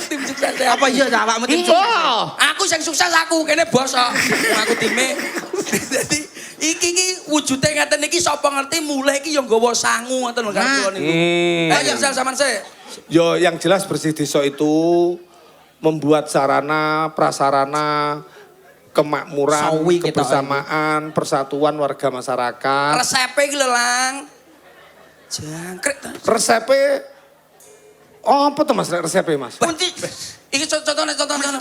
tim sukses. Apa iya awakmu tim sukses? Aku sing sukses aku kene bos kok. Aku time. Dadi iki wujude ngaten iki sapa ngerti mulai iki ya nggawa sangu ngoten lho karo niku. Ayo sel sampean sik. Yo yang jelas bersih desa itu membuat sarana prasarana kemakmuran, kebersamaan, persatuan warga masyarakat. Resepe iki lho, Lang. Jangkrik. Resepe apa tuh Mas resepe Mas? Kunci. Iki contohnya.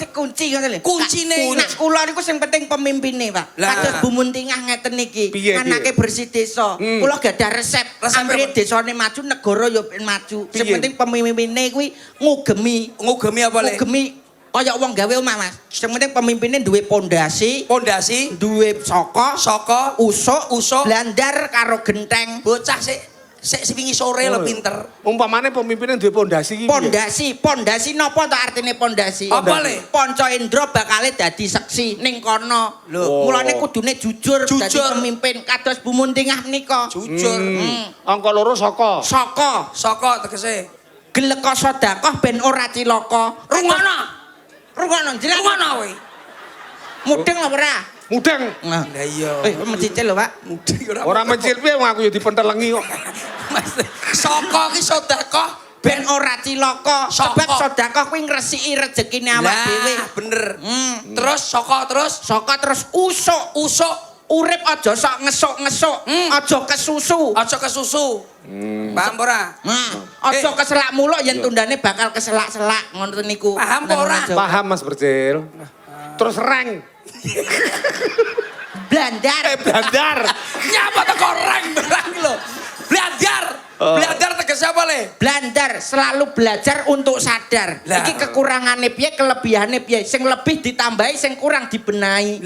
Kunci ngoten lho. Kuncine. Nah, kula niku sing penting pemimpine, Pak. Lah. Kados Bu Muntingah ngeten niki. Piye, Anake bersih desa. Kula gadah resep. Sampai desane maju, negara yo maju. Sing penting pemimpine kuwi ngugemi. Ngugemi apa le? Ngugemi kaya wong gawe omah, Mas. Sing penting pemimpine duwe pondasi, duwe saka, usuk, blandar karo genteng. Bocah sik wingi sore lho pinter. Umpamane pemimpinnya duwe pondasi iki. Pondasi napa to artine pondasi? Apa le? Panca Indra bakale dadi seksi ning kono. Mulane kudune jujur dadi pemimpin kados Bu Muntingah menika. Jujur. Angka loro saka. Saka tegese. Geleka sedekah ben ora cilaka. Rungokno jelas Ngono kowe. Mudeng apa ora? Mudeng. Lah iya. Mencicil lho, Pak. Mudeng Ora mencil piye wong aku ya dipentelengi kok. Saka ki sedekah Ben ora cilaka. Sebab sedekah kuwi ngresiki rezekine awak dhewe. Bener. Terus saka terus usuk. Urip aja sok ngesuk-ngesuk, aja kesusu. Paham ora? Aja keselak muluk yen tundane bakal keselak-selak ngono niku. Paham ora? Paham Mas Bercil. Terus reng. Blandar. Nyapa teko reng lho. Blandar tegese apa le? Blandar selalu belajar untuk sadar. Iki kekurangane piye, kelebihane piye. Sing lebih ditambahi, sing kurang dibenahi.